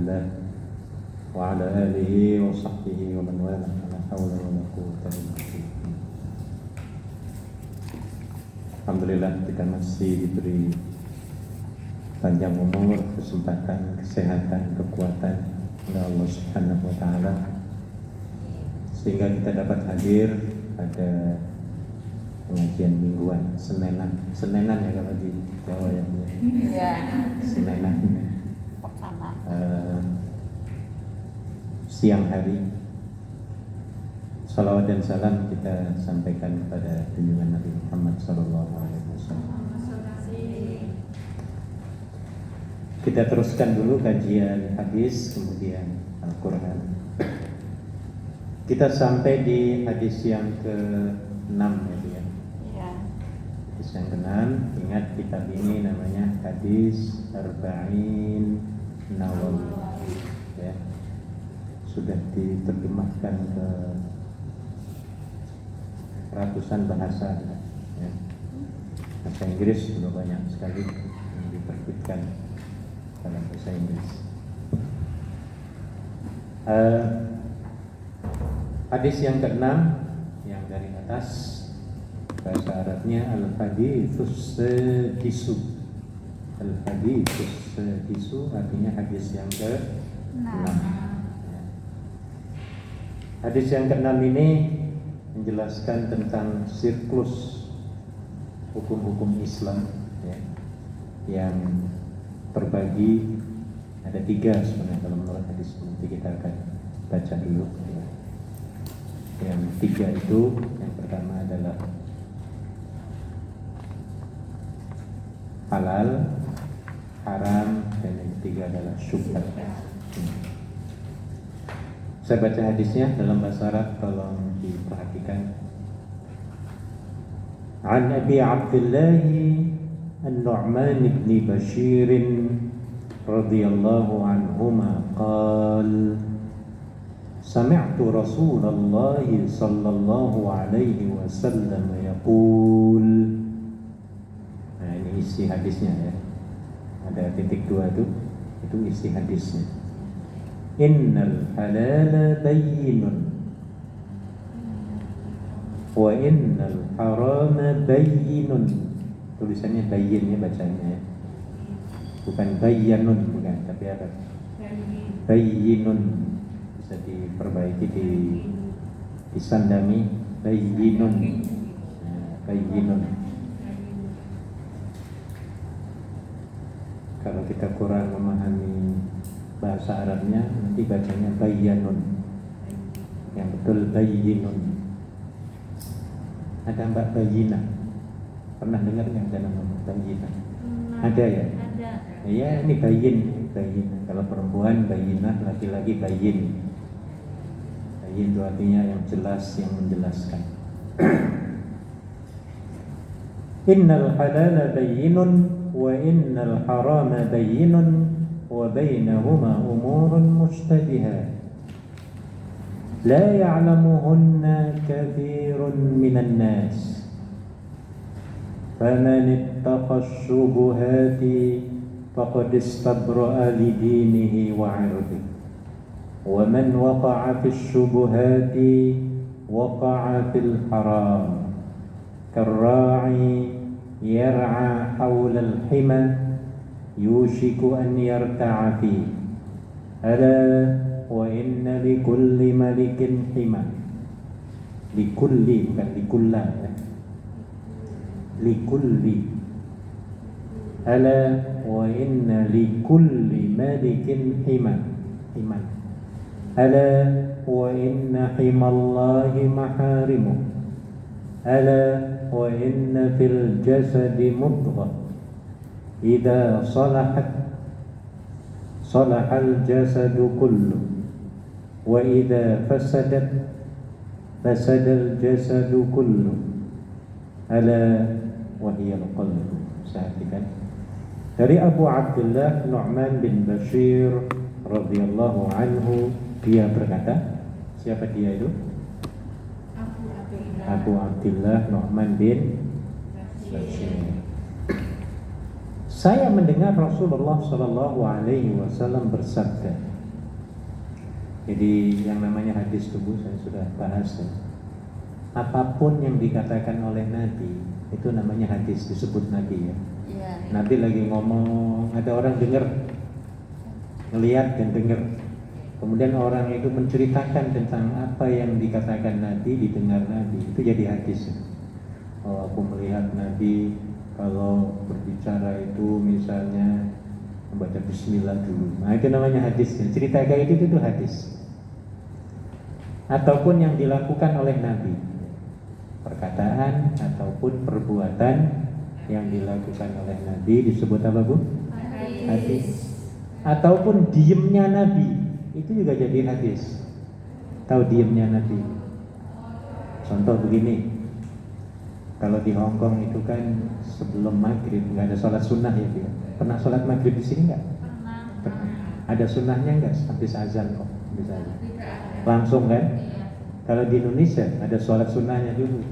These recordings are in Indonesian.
الله وعلى آله وصحبه ومن والاه لا حول ولا قوة إلا بالله. Alhamdulillah kita masih diberi panjang umur, kesempatan, kesehatan, kekuatan oleh Allah Subhanahu wa taala sehingga kita dapat hadir pada pengajian mingguan, Senenan ya kalau di Jawa ya. Iya. Senenan. Siang hari. Salawat dan salam kita sampaikan kepada junjungan Nabi Muhammad SAW. Kita teruskan dulu kajian hadis, kemudian Al-Quran. Kita sampai di hadis yang ke-6 ya Bu ya. Hadis yang ke-6, ingat kitab ini namanya hadis Arba'in Nawawi ya. Sudah diterjemahkan ke ratusan bahasa ya. Bahasa Inggris sudah banyak sekali yang diterbitkan dalam bahasa Inggris. Hadis yang ke-6 yang dari atas, bahasa Arabnya al-haditsus sadisu. Al-haditsus sadisu artinya hadis yang ke-6. Hadis yang ke-6 ini menjelaskan tentang siklus hukum-hukum Islam ya, yang terbagi ada 3 sebenarnya kalau menurut hadis. Nanti kita akan baca dulu ya. Yang 3 itu, yang pertama adalah halal, haram, dan yang ketiga adalah syubhat. Saya baca hadisnya dalam bahasa Arab, tolong diperhatikan. An Abi Abdullah An-Nu'man ibn Bashir radhiyallahu anhuma qala sami'tu Rasulullah sallallahu alaihi wasallam yaqul. Nah, ini isi hadisnya ya. Ada titik 2 itu isi hadisnya. Innal halala bayyinun wa innal harama bayyinun. Tulisannya bayyin ya bacanya ya. Bukan bayyanun, bukan, tapi apa? Bayyinun. Bisa diperbaiki, disandami bayyinun. Bayyinun. Kalau kita kurang memahami bahasa Arabnya, nanti bacanya bayyanun. Yang betul bayyinun. Ada Mbak Bayyinah? Pernah dengar yang ada nama Bayyinah? Ada ya? Ada. Iya, ini bayyin. Kalau perempuan bayyinah, laki-laki bayyin. Bayyin itu artinya yang jelas, yang menjelaskan. Innal halala bayyinun wa innal harama bayyinun wa bainahuma umurun mushtabihat la ya'lamuhunna kathirun minan nas faman ittaqa ash-shubuhati faqad istabra'a li dinihi wa 'irdihi wa man waqa'a fi ash-shubuhati waqa'a fil haram karra'i yar'a hawla al-hima yushiku an yarta'a fi ala wa inna likulli malikin hima. Likulli bukan likulla ya. Likulli. Ala wa inna likulli malikin hima. Ala wa inna himallahi maharimu. Ala wa inna fil jasadi mudghah idza salahal jasadu kullu wa idza fasadal jasadu kullu ala wa hiya al-qalbu. Perhatikan. Dari Abu Abdullah Nu'man bin Bashir radhiyallahu anhu, dia berkata, siapa dia itu? Abu Abdullah Nu'man bin Bashir. Saya mendengar Rasulullah sallallahu alaihi wasallam bersabda, Jadi yang namanya hadis tubuh saya sudah bahas ya. Apapun yang dikatakan oleh Nabi itu namanya hadis, disebut Nabi ya. Nabi lagi ngomong, ada orang dengar, ngelihat dan dengar. Kemudian orang itu menceritakan tentang apa yang dikatakan Nabi, didengar Nabi, itu jadi hadis. Oh, aku melihat Nabi kalau berbicara itu misalnya membaca Bismillah dulu. Nah itu namanya hadis. Cerita kayak itu hadis. Ataupun yang dilakukan oleh Nabi, perkataan ataupun perbuatan yang dilakukan oleh Nabi disebut apa Bu? Hadis. Ataupun diemnya Nabi, itu juga jadi hadis. Tahu diemnya Nabi? Contoh begini, kalau di Hong Kong itu kan sebelum maghrib nggak ada sholat sunnah ya dia. Pernah sholat maghrib di sini nggak? Pernah. Ada sunnahnya nggak? Habis azan kok, misalnya. Langsung kan? Kalau di Indonesia ada sholat sunnahnya dulu.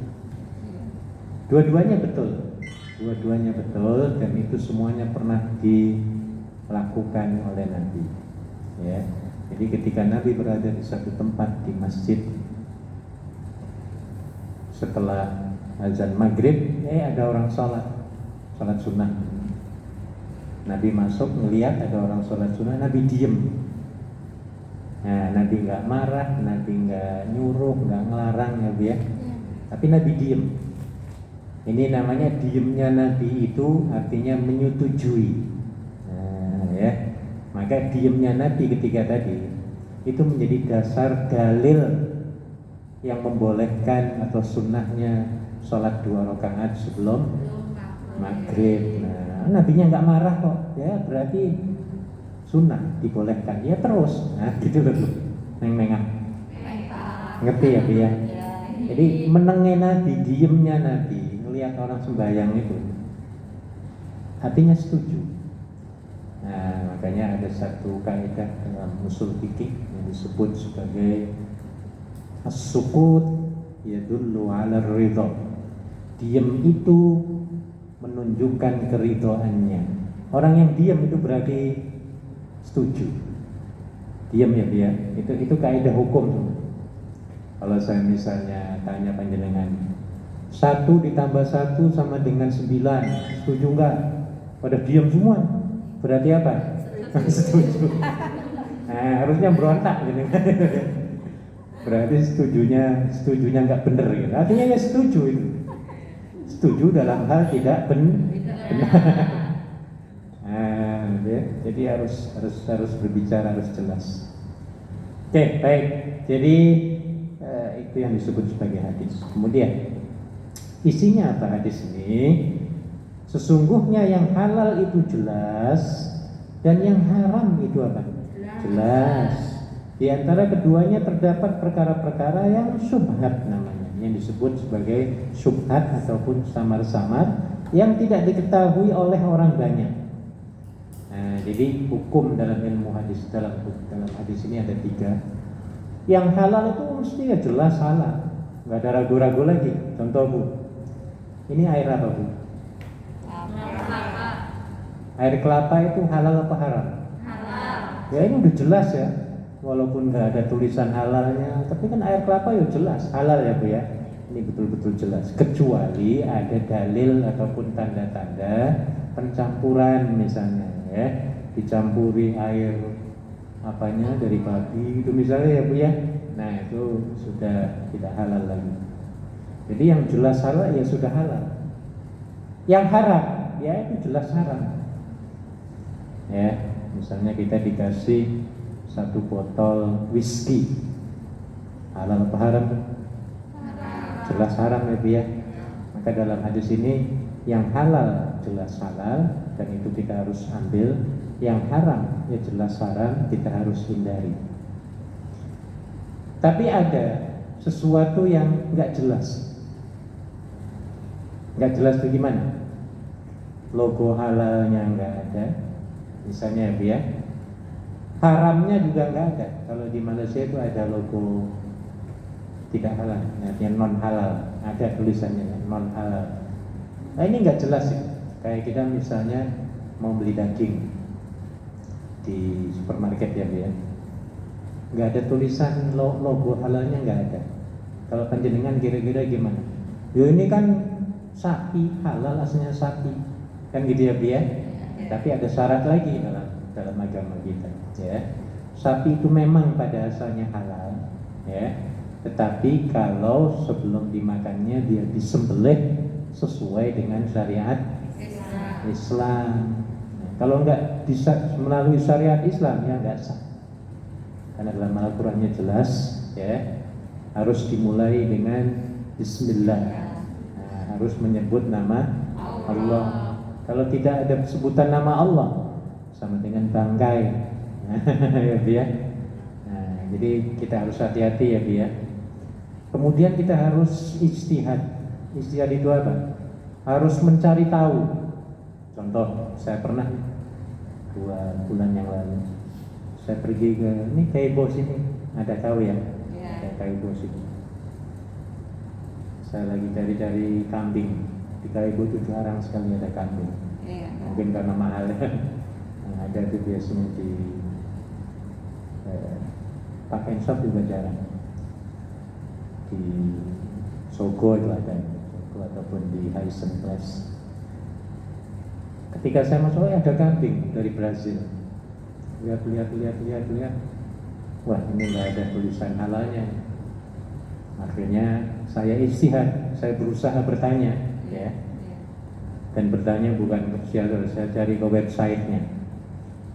Dua-duanya betul, dan itu semuanya pernah dilakukan oleh Nabi. Ya, jadi ketika Nabi berada di satu tempat di masjid, setelah azan maghrib, ada orang sholat sunnah. Nabi masuk melihat ada orang sholat sunnah, Nabi diem. Nah, Nabi nggak marah, Nabi nggak nyuruh, nggak ngelarang ya, tapi Nabi diem. Ini namanya diemnya Nabi itu artinya menyetujui. Nah, ya, maka diemnya Nabi ketika tadi itu menjadi dasar dalil yang membolehkan atau sunnahnya sholat 2 rakaat sebelum maghrib. Nah, Nabinya nggak marah kok, ya berarti sunnah dibolehkan. Ya terus, nah gitu loh, neng-nengah. Ngerti ya Bu ya? Jadi menengnya Nabi, diemnya Nabi, ngelihat orang sembahyang itu, hatinya setuju. Nah, makanya ada satu kaidah dalam usul fikih yang disebut sebagai as-sukut yadullu 'ala ridha. Diam itu menunjukkan keridhoannya. Orang yang diam itu berarti setuju. Diam ya dia. Itu kaidah hukum. Kalau saya misalnya tanya panjenengan, 1 ditambah 1 sama dengan 9, setuju enggak? Pada diam semua. Berarti apa? Setuju. Nah, harusnya berontak gitu. Berarti setujunya nggak benar gitu. Artinya ya setuju itu. Setuju dalam hal tidak benar. Nah, ya. Jadi harus berbicara, harus jelas. Oke, baik. Jadi itu yang disebut sebagai hadis. Kemudian isinya apa hadis ini? Sesungguhnya yang halal itu jelas dan yang haram itu apa? Jelas. Di antara keduanya terdapat perkara-perkara yang syubhat namanya, yang disebut sebagai syubhat ataupun samar-samar yang tidak diketahui oleh orang banyak. Nah, jadi hukum dalam ilmu hadis, dalam hadis ini ada 3. Yang halal itu mesti ya jelas halal, nggak ada ragu-ragu lagi. Contoh Bu, ini air apa Bu? Air kelapa itu halal apa haram? Halal. Ya ini udah jelas ya, walaupun nggak ada tulisan halalnya, tapi kan air kelapa ya jelas halal ya Bu ya. Ini betul-betul jelas, kecuali ada dalil ataupun tanda-tanda pencampuran misalnya ya, dicampuri air apanya dari babi itu misalnya ya Bu ya. Nah itu sudah tidak halal lagi. Jadi yang jelas halal ya sudah halal. Yang haram ya itu jelas haram. Ya, misalnya kita dikasih 1 botol whisky, halal apa haram? Jelas haram ya Bu ya. Maka dalam hadis ini yang halal jelas halal dan itu kita harus ambil. Yang haram ya jelas haram, kita harus hindari. Tapi ada sesuatu yang nggak jelas. Nggak jelas bagaimana? Logo halalnya nggak ada, misalnya ya, haramnya juga nggak ada. Kalau di Malaysia itu ada logo tidak halal, artinya non halal, ada tulisannya non halal. Nah ini nggak jelas ya. Kayak kita misalnya mau beli daging di supermarket ya. nggak ada tulisan logo halalnya, nggak ada. Kalau panjenengan kira-kira gimana? Yo ini kan sapi halal, aslinya sapi, kan gitu ya Bia. Tapi ada syarat lagi dalam agama kita, ya. Sapi itu memang pada asalnya halal, ya. Tetapi kalau sebelum dimakannya dia disembelih sesuai dengan syariat Islam. Kalau enggak melalui syariat Islam ya enggak sah. Karena dalam Al-Qur'annya jelas, ya, harus dimulai dengan Bismillah. Nah, harus menyebut nama Allah. Kalau tidak ada sebutan nama Allah, sama dengan bangkai. Ya Bia. Nah, jadi kita harus hati-hati ya Bia. Kemudian kita harus ijtihad. Ijtihad itu apa? Harus mencari tahu. Contoh, saya pernah 2 bulan yang lalu saya pergi ke ini Kaibos ini, ada tahu ya? Ada Kaibos ini. Saya lagi cari-cari kambing. Di Kaibos itu jarang sekali ada kambing. Mungkin karena mahal. Yang ada itu biasanya di pakai shop juga jarang. Di Sogo itu ada, Sogo ataupun di Hyson Place. Ketika saya masuk, ada kambing dari Brazil. Lihat. Wah, ini nggak ada tulisan halalnya. Akhirnya saya ijtihad, saya berusaha bertanya, ya. Dan bertanya bukan ke siapa, saya cari ke websitenya.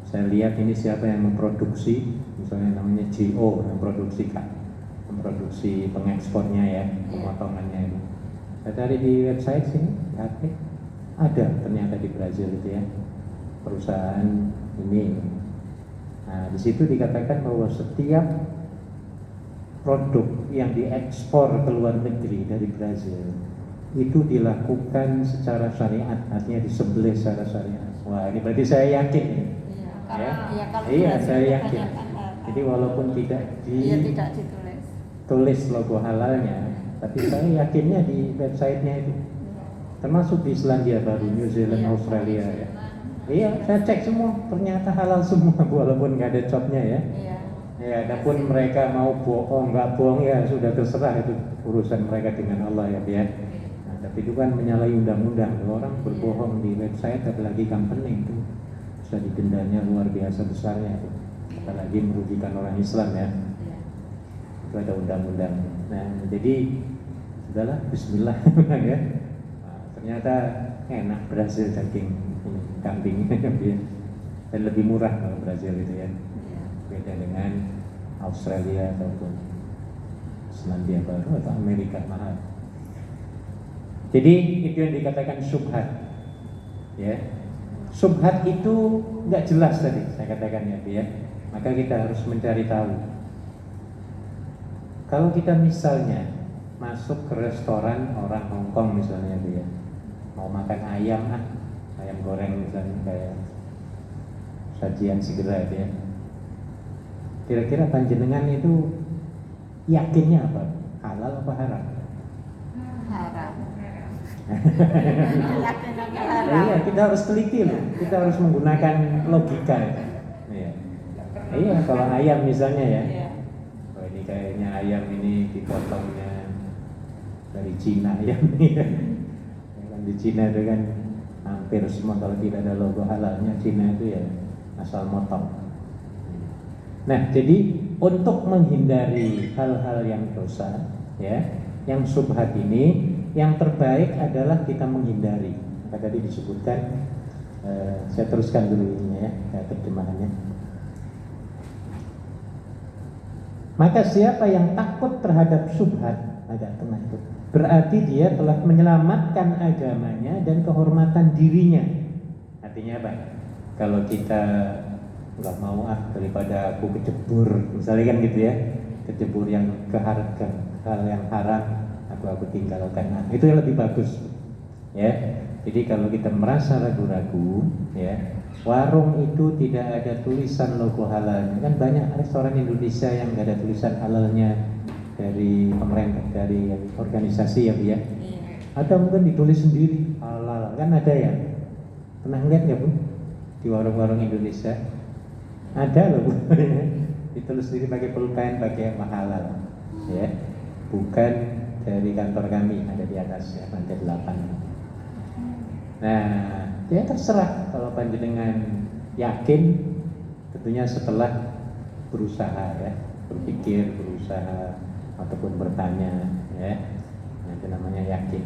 Saya lihat ini siapa yang memproduksi, misalnya namanya JO yang memproduksi pengekspornya ya, pemotongannya itu. Saya cari di website sini, ada ternyata di Brazil itu ya, perusahaan ini. Nah, di situ dikatakan bahwa setiap produk yang diekspor ke luar negeri dari Brazil itu dilakukan secara syariat, artinya disembelih secara syariat. Wah, ini berarti saya yakin. Iya, saya yakin. Jadi walaupun tidak ditulis logo halalnya, tapi saya yakinnya di websitenya itu. Termasuk di Selandia Baru, New Zealand, Australia ya. Iya, saya cek semua, ternyata halal semua walaupun nggak ada copnya ya. Ya, adapun mereka mau bohong, nggak bohong ya sudah terserah, itu urusan mereka dengan Allah ya. Nah, tapi itu kan menyalahi undang-undang. Orang berbohong di website, apalagi company itu bisa didendanya luar biasa besarnya itu. Apalagi merugikan orang Islam ya. Itu ada undang-undang. Nah, jadi sudahlah, Bismillah ya. Nah, ternyata enak Brazil daging kambing dan lebih murah kalau Brazil itu ya. Beda dengan Australia ataupun Selandia Baru atau Amerika mahal. Jadi itu yang dikatakan syubhat. Ya, syubhat itu nggak jelas tadi saya katakan ya. Maka kita harus mencari tahu. Kalau kita misalnya masuk ke restoran orang Hong Kong misalnya ya, mau makan ayam goreng misalnya kayak sajian segera ya. Kira-kira panjenengan itu yakinnya apa? Halal apa haram? Haram. Iya, kita harus teliti loh. Kita harus menggunakan logika. Iya, kalau ayam misalnya ya. Oh, ini kayaknya ayam ini dipotongnya dari Cina ya. Di Cina itu kan hampir semua kalau tidak ada logo halalnya Cina itu ya asal motong. Nah, jadi untuk menghindari hal-hal yang dosa, ya, yang syubhat ini, yang terbaik adalah kita menghindari. Maka tadi disebutkan, saya teruskan dulu ini ya, terjemahannya. Maka siapa yang takut terhadap syubhat, agak tengah itu, berarti dia telah menyelamatkan agamanya dan kehormatan dirinya. Artinya apa? Kalau kita nggak mau daripada aku kecebur, misalnya kan gitu ya, kecebur yang hal yang haram, aku tinggalkan. Nah, itu yang lebih bagus, ya. Jadi kalau kita merasa ragu-ragu, ya, warung itu tidak ada tulisan logo halalnya. Kan banyak restoran Indonesia yang nggak ada tulisan halalnya dari pemerintah, dari organisasi ya Bu ya. Ada mungkin ditulis sendiri halal, kan ada ya. Pernah lihat nggak Bu di warung-warung Indonesia? Ada loh Bu. ditulis sendiri pakai pulpen, pakai halal, ya, bukan dari kantor kami ada di atas ya, lantai 8. Nah, ya terserah kalau panjenengan yakin, tentunya setelah berusaha ya, berpikir, berusaha ataupun bertanya ya, nah, itu namanya yakin.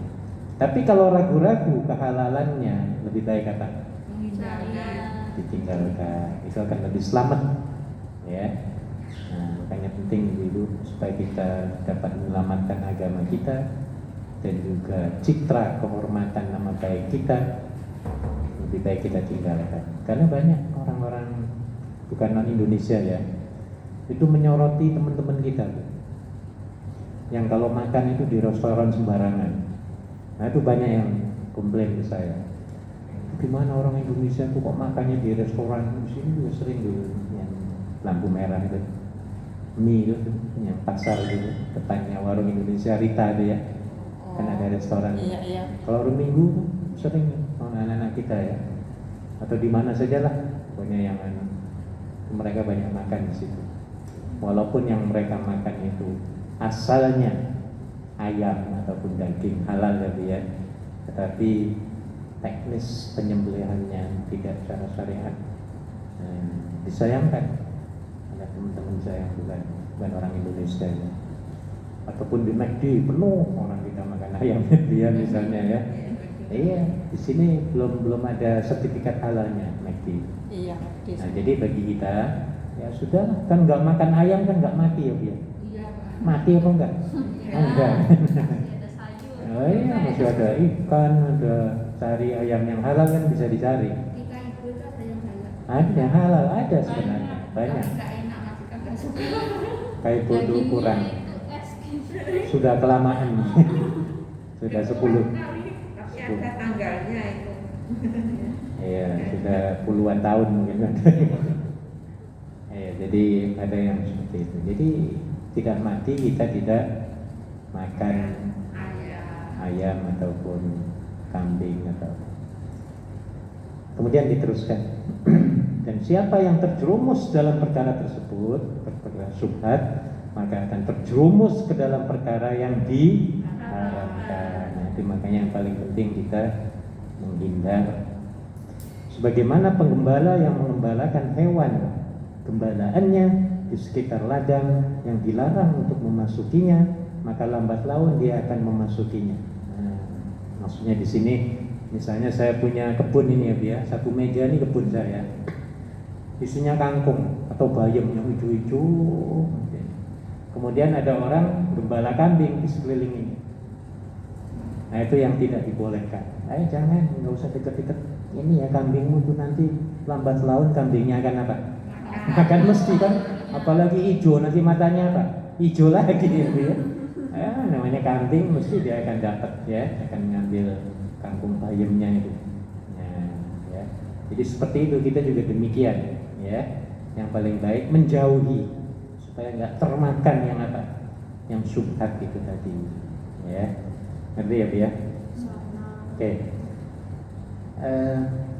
Tapi kalau ragu-ragu kehalalannya, lebih baik apa? Ditinggalkan. Itu akan lebih selamat ya. Nah, makanya penting dulu supaya kita dapat menyelamatkan agama kita dan juga citra kehormatan nama baik kita, lebih baik kita tinggalkan. Karena banyak orang-orang bukan non Indonesia ya, itu menyoroti teman-teman kita yang kalau makan itu di restoran sembarangan. Nah itu banyak yang komplain ke saya, gimana orang Indonesia tuh kok makannya di restoran. Di sini juga sering dulu yang lampu merah itu, mie itu yang pasar itu depannya warung Indonesia Rita itu ya, kan ada restoran. Iya. Kalau hari Minggu sering anak-anak kita ya, atau di mana sajalah pokoknya yang mereka banyak makan di situ. Walaupun yang mereka makan itu asalnya ayam ataupun daging halal tadi ya, tetapi teknis penyembelihannya tidak secara syariat. Disayangkan ada teman-teman saya yang bukan orang Indonesia ya. Ataupun di McD penuh orang kita makan ayam dia misalnya ya. Iya, di sini belum ada sertifikat halalnya McD. Iya. Nah, jadi bagi kita ya sudah, kan nggak makan ayam kan nggak mati ya Bia? Mati apa enggak? Enggak. Oh iya, masih ada ikan, ada cari ayam yang halal kan bisa dicari. Ada yang halal, ada sebenarnya banyak. Kayak bodoh kurang. Sudah kelamaan. Sudah 10. Tapi ada tanggalnya itu. Iya, sudah puluhan tahun mungkin kan. Jadi ada yang seperti itu. Jadi tidak mati kita tidak makan ayam ataupun kambing atau. Kemudian diteruskan. Dan siapa yang terjerumus dalam perkara tersebut, perkara syubhat, maka akan terjerumus ke dalam perkara yang diharamkan. Nah, itu makanya yang paling penting kita menghindar. Sebagaimana penggembala yang mengembalakan hewan gembalaannya di sekitar ladang yang dilarang untuk memasukinya, maka lambat laun dia akan memasukinya. Nah, maksudnya di sini, misalnya saya punya kebun ini ya, Bia, satu meja ini kebun saya, isinya kangkung atau bayam yang hijau-hijau. Kemudian ada orang gembala kambing di sekeliling ini. Nah itu yang tidak dibolehkan. Jangan, nggak usah deket-deket. Ini ya kambingmu tuh nanti lambat laun kambingnya akan apa? Makan mesti kan, apalagi hijau nanti matanya apa? Hijau lagi gitu ya. Namanya kambing mesti dia akan dapat ya, akan ngambil kangkung bayamnya itu. Ya. Jadi seperti itu kita juga demikian ya. Yang paling baik menjauhi supaya nggak termakan yang apa? Yang syubhat itu tadi. Ya. Ngerti ya, ya? Oke.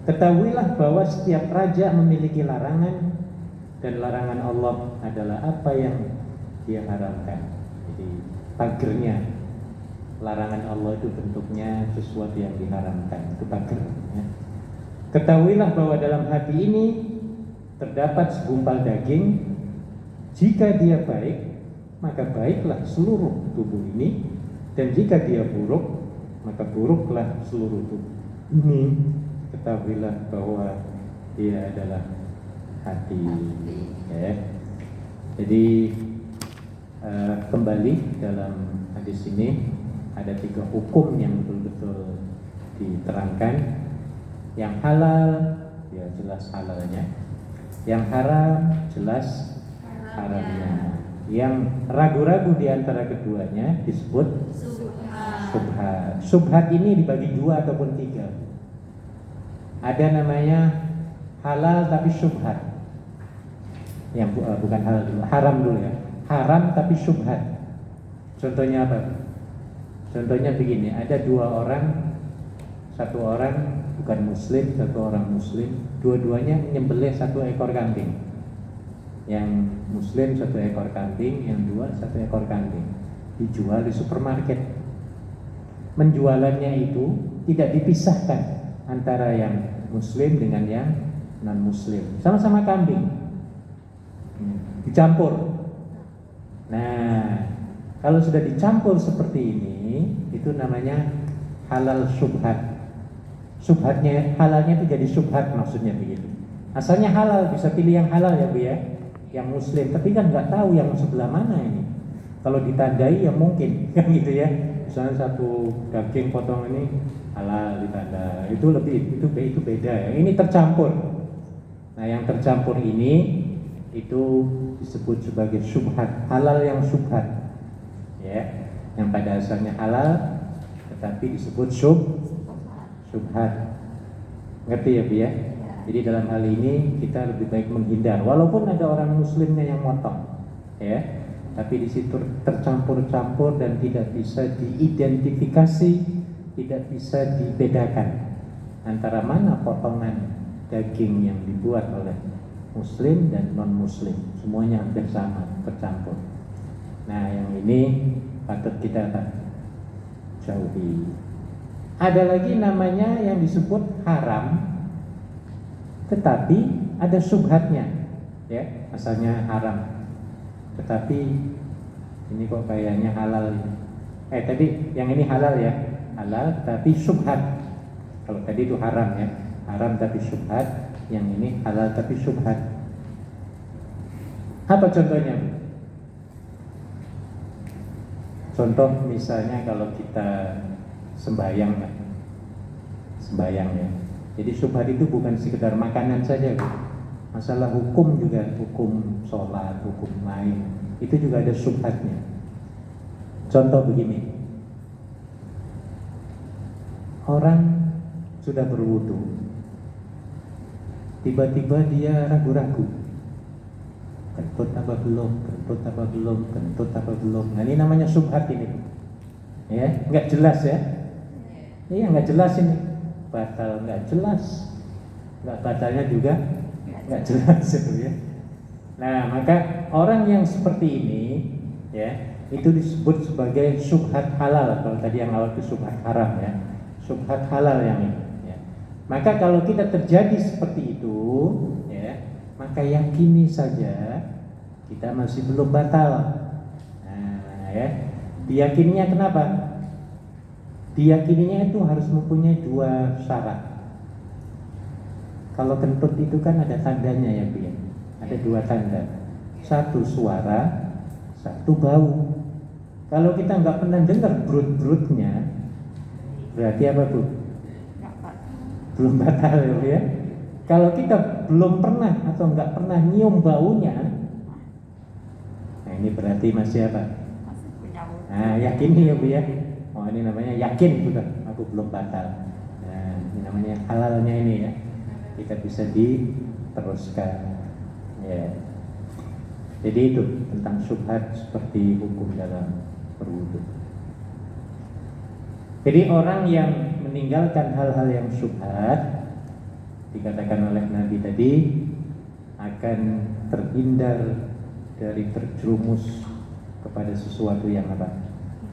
Ketahuilah bahwa setiap raja memiliki larangan, dan larangan Allah adalah apa yang dia haramkan. Jadi pagernya larangan Allah itu bentuknya sesuatu yang diharamkan, itu pager ya. Ketahuilah bahwa dalam hati ini terdapat segumpal daging. Jika dia baik, maka baiklah seluruh tubuh ini, dan jika dia buruk, maka buruklah seluruh tubuh ini. Ketahuilah bahwa dia adalah hati. Ya. Jadi kembali dalam hadis ini ada 3 hukum yang betul-betul diterangkan. Yang halal ya jelas halalnya, yang haram jelas haramnya. Yang ragu-ragu di antara keduanya disebut syubhat. Syubhat ini dibagi 2 ataupun 3. Ada namanya halal tapi syubhat. Yang bukan halal dulu, haram dulu ya. Haram tapi syubhat. Contohnya apa? Contohnya begini, ada 2 orang, satu orang bukan muslim, satu orang muslim, dua-duanya menyembelih 1 ekor kambing. Yang muslim 1 ekor kambing, yang 2 1 ekor kambing. Dijual di supermarket. Menjualannya itu tidak dipisahkan antara yang muslim dengan yang non muslim. Sama-sama kambing. Dicampur. Nah, kalau sudah dicampur seperti ini, itu namanya halal syubhat. Syubhatnya, halalnya itu jadi syubhat, maksudnya begitu. Asalnya halal, bisa pilih yang halal ya Bu ya, yang muslim, tapi kan nggak tahu yang sebelah mana ini. Kalau ditandai ya mungkin kan gitu ya. Misalnya satu daging potong ini halal ditanda, itu lebih itu beda ya. Ini tercampur. Nah, yang tercampur ini itu disebut sebagai syubhat, halal yang syubhat. Ya, yang pada asalnya halal tetapi disebut syubhat. Ngerti ya Bu ya? Jadi dalam hal ini kita lebih baik menghindar, walaupun ada orang muslimnya yang motong, ya, tapi di situ tercampur-campur dan tidak bisa diidentifikasi, tidak bisa dibedakan antara mana potongan daging yang dibuat oleh muslim dan non muslim, semuanya hampir sama, tercampur. Nah, yang ini patut kita jauhi. Ada lagi namanya yang disebut haram, tetapi ada syubhatnya, ya, asalnya haram, tetapi ini kok kayaknya halal. Tadi yang ini halal ya, halal tapi syubhat. Kalau tadi itu haram ya, haram tapi syubhat. Yang ini halal tapi syubhat. Apa contohnya? Contoh misalnya kalau kita sembahyang ya. Jadi syubhat itu bukan sekedar makanan saja, Bu. Masalah hukum juga, hukum sholat, hukum lain, itu juga ada syubhatnya. Contoh begini, orang sudah berwudu, tiba-tiba dia ragu-ragu, kentut apa belum. Nah, ini namanya syubhat ini, ya, nggak jelas ya. Iya, nggak jelas ini, batal nggak jelas, nggak batalnya juga nggak jelas itu ya. Nah, maka orang yang seperti ini, ya, itu disebut sebagai syubhat halal. Kalau tadi yang awal itu syubhat haram ya, syubhat halal yang ini. Ya. Maka kalau kita terjadi seperti itu, ya, maka yakini saja kita masih belum batal. Nah, ya, diyakininya kenapa? Diyakininya itu harus mempunyai 2 syarat. Kalau kentut itu kan ada tandanya ya, Bu. Ada 2 tanda. 1 suara, 1 bau. Kalau kita nggak pernah dengar brut-brutnya, berarti apa, Bu? Belum batal ya, Bu ya. Kalau kita belum pernah atau nggak pernah nyium baunya, nah ini berarti masih apa? Nah, yakini ya, Bu ya. Oh, ini namanya yakin sudah, aku belum batal. Nah, ini namanya halalnya ini ya. Kita bisa diteruskan. Ya. Jadi itu tentang syubhat seperti hukum dalam berwudu. Jadi orang yang meninggalkan hal-hal yang syubhat, dikatakan oleh Nabi tadi, akan terhindar dari terjerumus kepada sesuatu yang apa?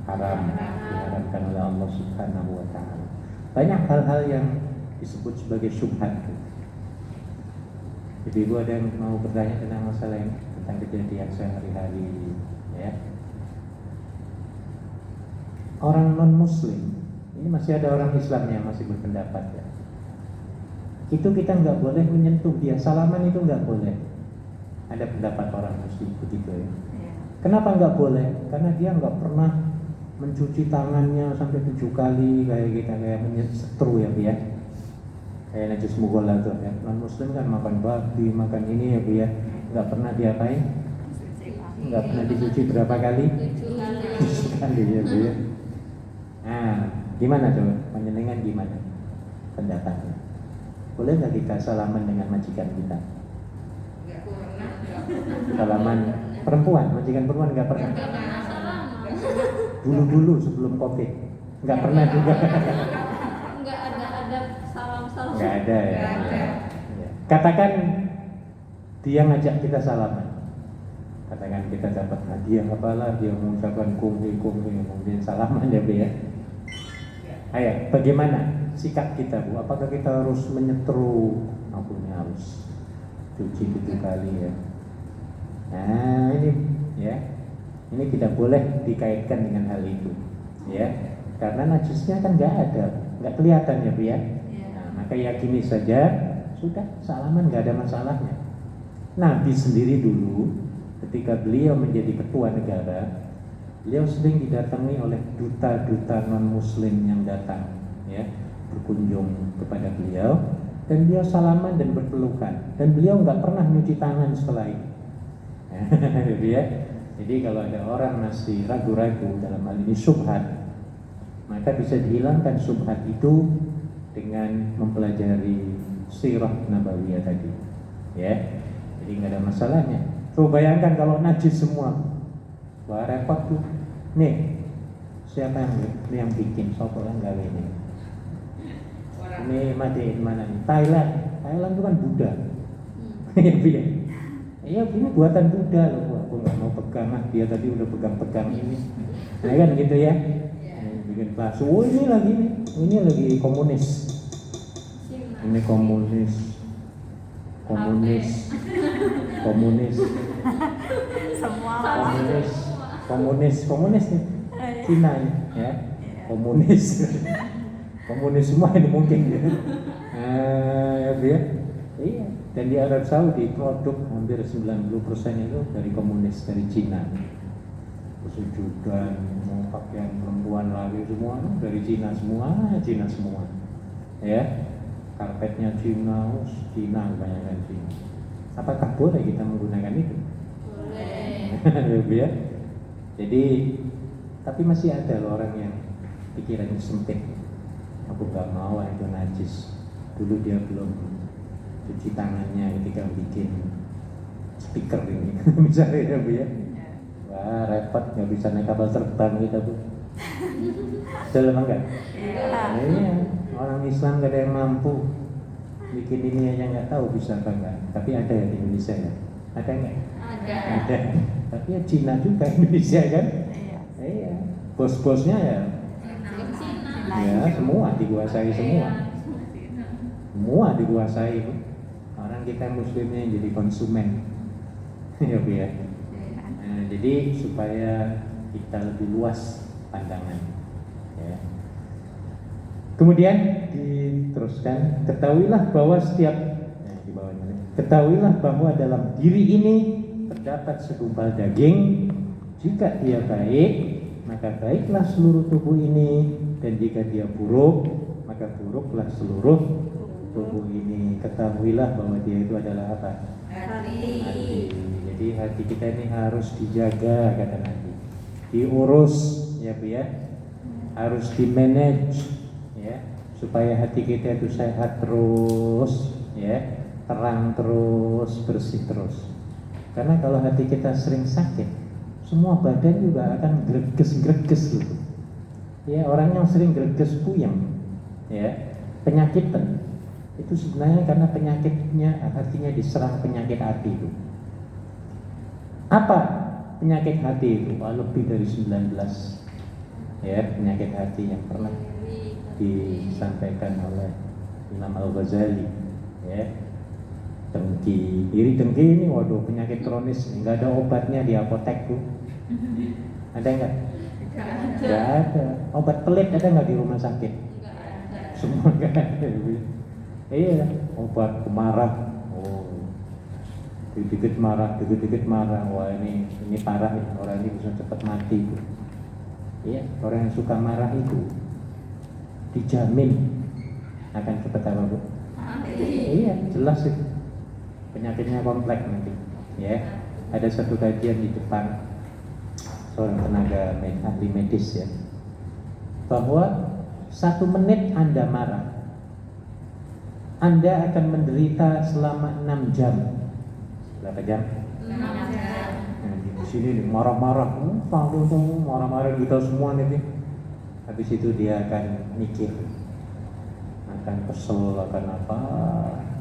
Haram, diharamkan oleh Allah Subhanahu wa ta'ala. Banyak hal-hal yang disebut sebagai syubhat. Jadi Ibu ada yang mau bertanya tentang masalah ini, tentang kejadian sehari-hari ya. Orang non-muslim, ini masih ada orang Islam yang masih berpendapat ya, itu kita nggak boleh menyentuh dia, salaman itu nggak boleh. Ada pendapat orang muslim begitu ya. Kenapa nggak boleh? Karena dia nggak pernah mencuci tangannya sampai 7 kali kayak kita, kayak setru ya, Bu ya. Kayak najis mughalladz tuh ya. Non muslim kan makan babi, makan ini ya, Bu ya. Nggak pernah diapain? Nggak pernah dicuci berapa kali? 7 kali ya, Bu ya. Nah, gimana coba? Panjenengan gimana pendapatnya? Boleh nggak kita salaman dengan majikan kita? Nggak pernah. Salaman perempuan, majikan perempuan nggak pernah. Dulu sebelum COVID nggak pernah juga. Nggak ada salam-salam. Nggak ada ya. Katakan dia ngajak kita salaman, Katakan kita dapat hadiah apalah, dia mengucapkan kumhi, mungkin salaman ya Bu ya. Ayo, bagaimana sikap kita Bu? Apakah kita harus menyetru? Ampunnya harus cuci 7 kali ya. Nah ini ya, ini tidak boleh dikaitkan dengan hal itu ya, karena najisnya kan nggak kelihatan ya Bu ya. Nah, maka yakini saja, sudah salaman nggak ada masalahnya. Nabi sendiri dulu ketika beliau menjadi ketua negara, beliau sering didatangi oleh duta-duta non-muslim yang datang ya, berkunjung kepada beliau, dan beliau salaman dan berpelukan, dan beliau nggak pernah nyuci tangan setelah itu. Ya. Jadi kalau ada orang masih ragu-ragu dalam hal ini syubhat, maka bisa dihilangkan syubhat itu dengan mempelajari sirah nabawiyah tadi ya. Jadi nggak ada masalahnya. Coba bayangkan kalau najis semua, wah repot tuh. Nih, siapa yang bikin? Sopo yang gawe ini? Ini made mana nih? Thailand itu kan Buddha. Iya, iya ini buatan Buddha loh. Aku nggak mau pegang, dia tadi udah pegang ini. Nah kan gitu ya. Bikin bakso. Oh ini lagi komunis. Ini komunis. Komunis nih. Cina ya. Komunis semua ini mungkin ya. Ya. Iya. Dan di Arab Saudi produk hampir 90% itu dari komunis, dari Cina. Kesujudan, pakaian perempuan lagi semua dari Cina semua. Ya. Karpetnya Cina kebanyakan Cina. Apakah boleh kita menggunakan itu? Boleh. Ya. Jadi, tapi masih ada loh orang yang pikirannya sempit. Aku gak mau itu najis. Dulu dia belum cuci tangannya ketika bikin speaker ini, misalnya ya Bu ya. Wah repot, nggak bisa naik kapal terbang kita Bu. Betul apa enggak? Iya. Orang Islam gak ada yang mampu bikin ini aja nggak tahu bisa apa enggak. Tapi ada ya di Indonesia ya. Ada nggak? Ada. Tapi ya Cina juga Indonesia kan? Iya. Bos-bosnya ya. Ya semua dikuasai semua. Semua dikuasai. Orang kita muslimnya yang jadi konsumen. Ya Bu ya. Nah, jadi supaya kita lebih luas pandangan. Ya. Kemudian diteruskan, ketahuilah bahwa ketahuilah bahwa dalam diri ini terdapat segumpal daging. Jika dia baik, maka baiklah seluruh tubuh ini, dan jika dia buruk, maka buruklah seluruh tubuh ini. Ketahuilah bahwa dia itu adalah apa? Hati. Jadi hati kita ini harus dijaga, kata Nabi. Diurus, ya Bu ya. Harus di-manage, ya, supaya hati kita itu sehat terus, ya, terang terus, bersih terus. Karena kalau hati kita sering sakit, semua badan juga akan greges gitu. Ya, orang yang sering greges puyeng, ya, penyakitan. Itu sebenarnya karena penyakitnya, hatinya diserang penyakit hati itu. Apa penyakit hati itu? Lebih dari 19 ya penyakit hati yang pernah disampaikan oleh Imam Al-Ghazali, ya. Iri dengki ini waduh penyakit kronis, nggak ada obatnya di apotek tuh. Ada nggak? Nggak ada. Obat pelit ada nggak di rumah sakit? Semua nggak ada. Iya, obat pemarah. Oh, dikit-dikit marah. Wah ini parah, orang ini bisa cepat mati. Iya, orang yang suka marah itu dijamin akan cepat apa Bu? Iya, jelas itu. Penyakitnya kompleks nanti. Ya, ada satu kajian di depan seorang tenaga ahli medis ya, bahwa 1 menit Anda marah, Anda akan menderita selama 6 jam. Berapa jam? 6 jam. Nah, di sini nih, marah-marah kita semua nih. Habis itu dia akan mikir, akan kesel, akan apa?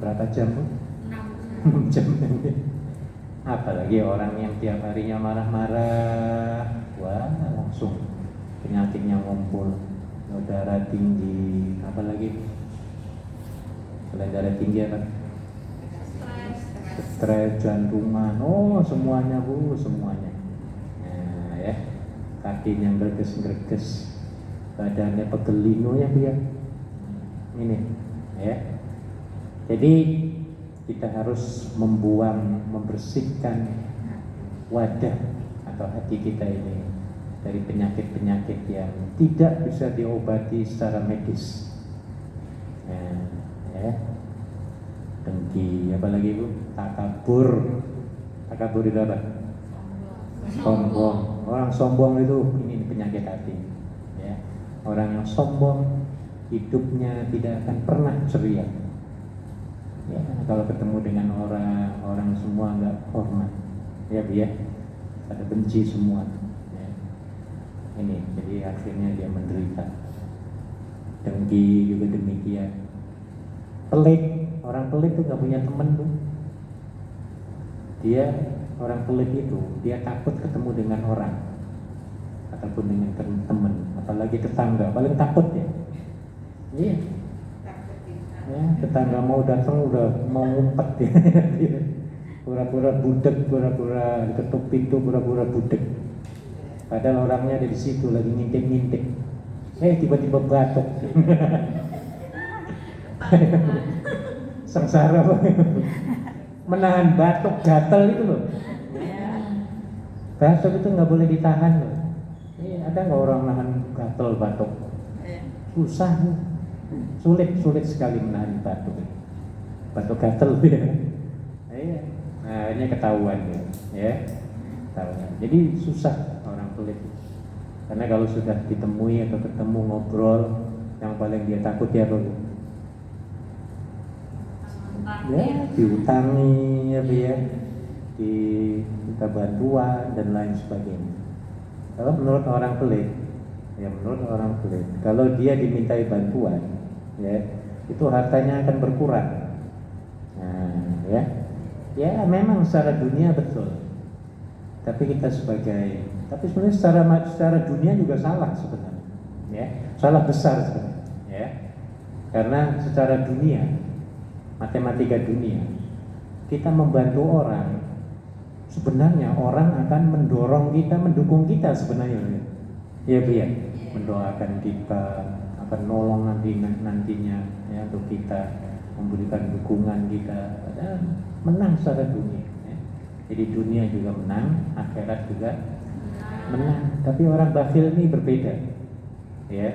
Berapa jam Bu? 6 jam. Apalagi orang yang tiap harinya marah-marah, wah langsung penyakitnya ngumpul, darah tinggi, apalagi selain darah tinggi apa? Stres, jantungan, oh semuanya bu, semuanya. Nah ya, kakinya greges-greges, badannya pegelino ya bu ya. Ini ya. Jadi kita harus membersihkan wadah atau hati kita ini dari penyakit-penyakit yang tidak bisa diobati secara medis. Nah, ya. Dengki, apalagi bu, takabur itu apa? Sombong. Orang sombong itu ini penyakit hati. Ya. Orang yang sombong hidupnya tidak akan pernah ceria. Ya, kalau ketemu dengan orang semua nggak hormat, ya biar ada benci semua. Ya. Ini jadi akhirnya dia menderita. Dengki juga demikian. Pelit, orang pelit itu nggak punya teman tuh. Dia orang pelit itu dia takut ketemu dengan orang ataupun dengan teman, apalagi tetangga paling takut ya. Iya. Ya, tetangga mau datang udah mau ngumpet ya. Pura-pura budek, pura-pura ketuk pintu, pura-pura budek. Padahal orangnya ada di situ lagi ngintip-ngintip. Tiba-tiba batuk. Sengsara menahan batuk gatal itu loh. Batuk itu nggak boleh ditahan loh. Ada nggak orang nahan gatal batuk? Susah. Sulit sekali menahan batuk gatal ya. Nah ini ketahuan ya, ketahuan. Jadi susah orang pelit, karena kalau sudah ditemui atau ketemu ngobrol, yang paling dia takut ya apa? Ya diutangi ya, minta bantuan dan lain sebagainya. Kalau menurut orang pelit, kalau dia dimintai bantuan, ya itu hartanya akan berkurang. Nah, ya memang secara dunia betul. Tapi sebenarnya secara dunia juga salah sebenarnya. Ya, salah besar sebenarnya. Ya, karena secara dunia, matematika dunia, kita membantu orang, sebenarnya orang akan mendukung kita sebenarnya. Ya biar mendoakan kita, akan nolong nantinya ya, untuk kita, memberikan dukungan kita, dan menang secara dunia ya. Jadi dunia juga menang, akhirat juga menang. Tapi orang bakhil ini berbeda ya,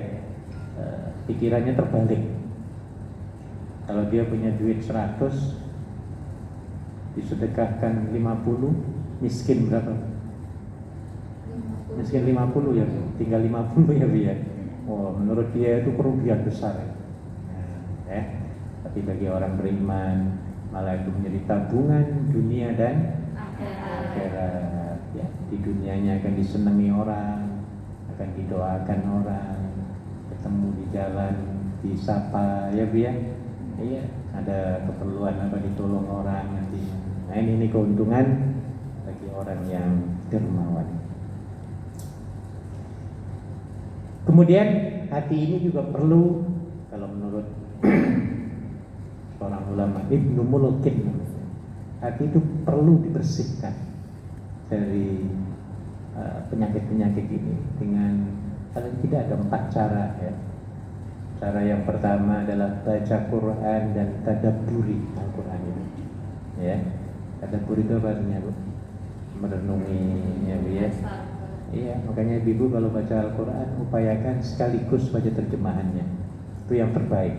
pikirannya terbalik. Kalau dia punya duit 100, disedekahkan 50, miskin berapa? Miskin 50 ya, tinggal 50 ya biar. Oh, menurut dia itu kerugian besar ya. Tapi bagi orang beriman malah itu menjadi tabungan dunia dan akhirat ya. Di dunianya akan disenangi orang, akan didoakan orang, ketemu di jalan disapa ya biar. Iya, ada keperluan apa ditolong orang nanti. Nah ini keuntungan bagi orang yang dermawan. Kemudian hati ini juga perlu, kalau menurut seorang ulama Ibnu Mulukin, hati itu perlu dibersihkan dari penyakit-penyakit ini dengan paling tidak ada 4 cara ya. Cara yang pertama adalah baca Quran dan tadabburi Al-Quran itu. Ya, tadabbur itu apa artinya bu? Merenungi ya bu ya. Iya, makanya ibu kalau baca Al-Quran upayakan sekaligus baca terjemahannya. Itu yang terbaik.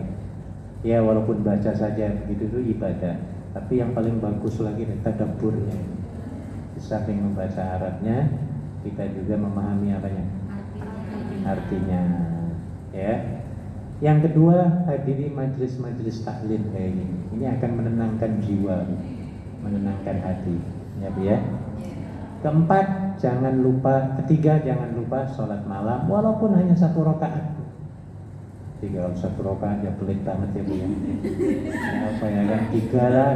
Ya walaupun baca saja begitu itu ibadah, tapi yang paling bagus lagi tadabburnya. Di samping membaca Arabnya, kita juga memahami apanya? Artinya. Ya. Yang kedua, hadiri majelis-majelis taklim kayak gini. Ini akan menenangkan jiwa, menenangkan hati. Ya, Bu ya. Keempat, ketiga jangan lupa sholat malam walaupun hanya 1 rakaat. Kalau 1 rakaat ya pelit banget ya Bu ya. Ya apa ya kan 3 lah,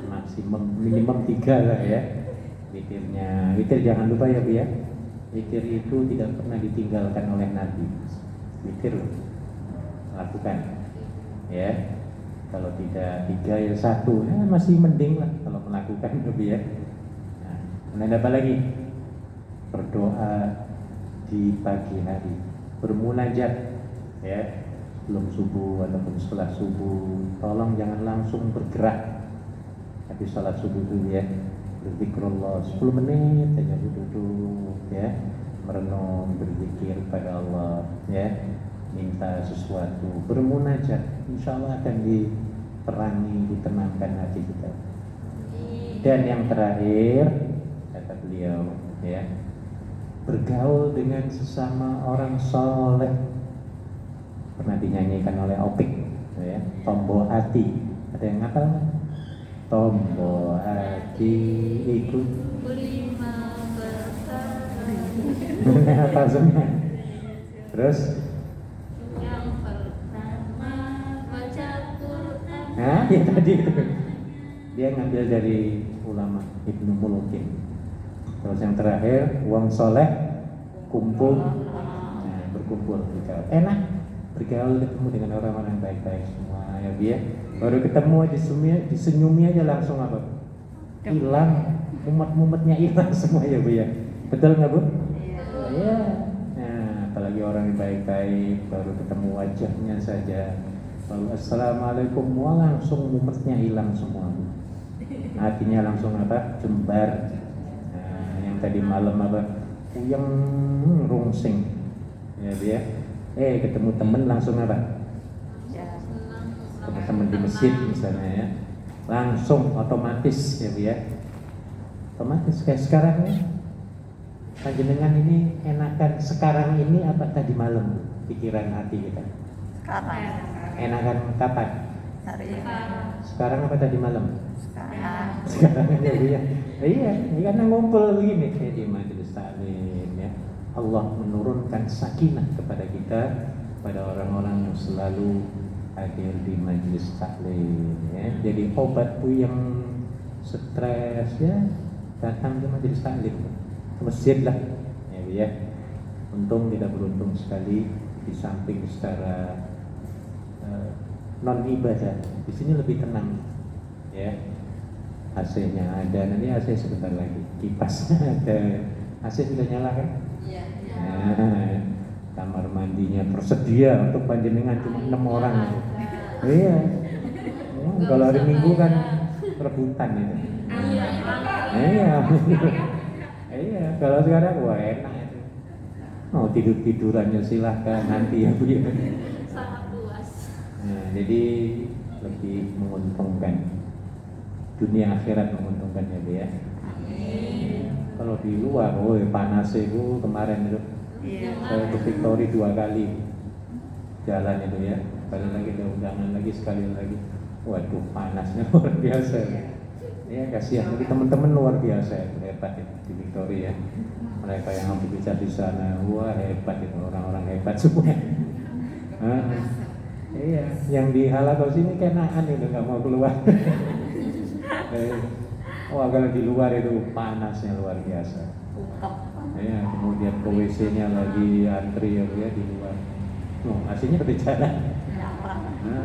maksimum minimum 3 lah ya. Witir jangan lupa ya Bu ya. Witir itu tidak pernah ditinggalkan oleh Nabi. Witir lakukan ya. Kalau tidak 3 ya 1 ya masih mending lah kalau melakukan Bu ya. Nah, kemudian apa lagi? Berdoa di pagi hari, bermunajat ya, sebelum subuh ataupun setelah subuh. Tolong jangan langsung bergerak habis salat subuh itu ya. Berzikrullah 10 menit saja duduk ya, merenung, berzikir pada Allah ya, minta sesuatu, bermunajat, insya Allah akan diterangi, ditenangkan hati kita. Dan yang terakhir kata beliau ya, bergaul dengan sesama orang soleh. Pernah dinyanyikan oleh Opik ya, Tombo Hati. Ada yang ngapal? Tombo hati ikut Lima berkata. apa semua. Terus Yang pertama baca Quran. nah ya tadi itu dia ngambil dari ulama Ibnu Mulukin. Terus yang terakhir uang soleh kumpul, nah, berkumpul bergaul. Enak bergaul, ketemu dengan orang-orang baik-baik semua ya dia. Baru ketemu aja disenyumi aja langsung apa? Hilang, mumet-mumetnya hilang semua ya Bu ya. Betul nggak Bu? Iya. Nah, apalagi orang yang baik-baik, baru ketemu wajahnya saja, lalu assalamualaikum, wah langsung mumetnya hilang semua Bu. Hatinya langsung apa? Jembar. Nah, yang tadi malam apa? Puyeng rungsing. Ya dia. Ketemu temen langsung apa? Teman-teman di masjid misalnya ya, langsung otomatis ya Bu ya, otomatis kayak sekarang ya. Panjenengan ini enakan sekarang ini apa tadi malam pikiran hati kita? Sekarang. Enakan kapan? Hari ini. Sekarang apa tadi malam? Sekarang. Sekarang aja Bu ya. Iya, ini karena ngumpul begini kayak di majelis taklim ya. Allah menurunkan sakinah kepada kita, pada orang-orang yang selalu hadir di majelis taklim ya. Jadi obat yang stres ya, datang ke majelis taklim, ke masjid lah ya. Untung tidak beruntung sekali, di samping secara non ibadah di sini lebih tenang ya. AC-nya ada, nanti AC sebentar lagi, kipasnya ada, AC sudah nyala kan? Iya. Nah, kamar mandinya tersedia untuk panjenengan cuma 6 orang aja. Iya. Kalau hari Minggu kan rebutan itu. Iya. Iya. Kalau sekarang wah enak itu. Mau tidurannya silahkan nanti ya Bu. Sangat luas. Nah, jadi lebih menguntungkan. Dunia akhirat menguntungkan ya Bu ya. Kalau di luar, panas itu kemarin itu. Iya. Saya ke Victory 2 kali jalan itu ya. Sekali lagi ada undangan lagi, sekali lagi. Waduh, panasnya luar biasa. Ya kasihan lagi teman-teman luar biasa, hebat itu di Victory ya. Mereka yang mampu bisa di sana, wah hebat itu, orang-orang hebat semua. Iya, yang di Halakau sini kenaan itu nggak mau keluar. Wah kalau di luar itu panasnya luar biasa. Ya, kemudian ke WC-nya lagi antri ya di luar. AC-nya pada jalan. Nah,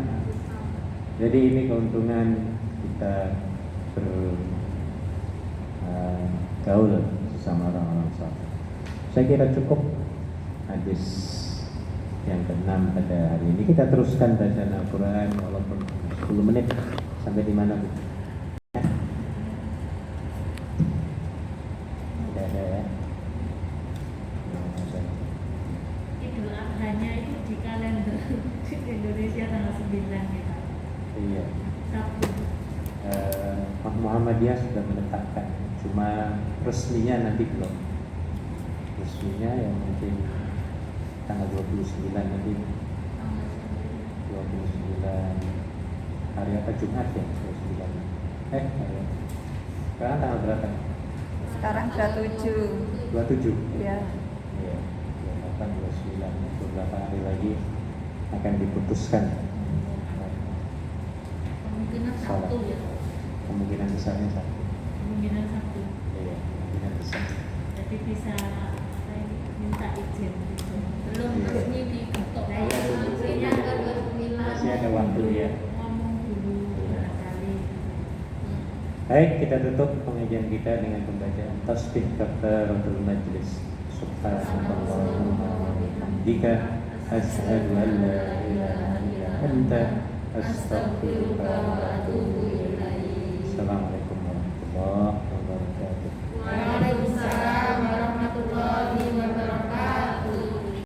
jadi ini keuntungan kita bergaul sama orang-orang saleh. Saya kira cukup hadis yang ke-6 pada hari ini. Kita teruskan bacaan Al-Quran walaupun 10 menit. Sampai di mana Bu? Ada ya. Idul Adhanya itu di kalender di Indonesia tanggal 9 ya. Iya. Sabtu. Muhammadiyah sudah menetapkan, cuma resminya nanti belum. Resminya yang mungkin tanggal 29 nanti. 29 hari apa, Jumat ya? 29. Sekarang tanggal berapa? Sekarang 27. 27. Iya. Iya, 28, 29, beberapa hari lagi akan diputuskan. Kemungkinan Sabtu ya. Kemungkinan besarnya satu. Kemungkinan Sabtu. Iya. bisa. Jadi bisa apa ini, minta izin gitu. Belum Iya. resmi diketok. Nah, ya, Aslinya kan 2009. Masih ada waktu ya. Ngomong dulu barangkali. Baik, kita tutup pengajian kita dengan pembacaan tasbih kafaratul majlis. Subhanallahumma wa bihamdika asyhadu an la ilaha illa anta astaghfiruka wa atubu ilaik. Assalamualaikum warahmatullahi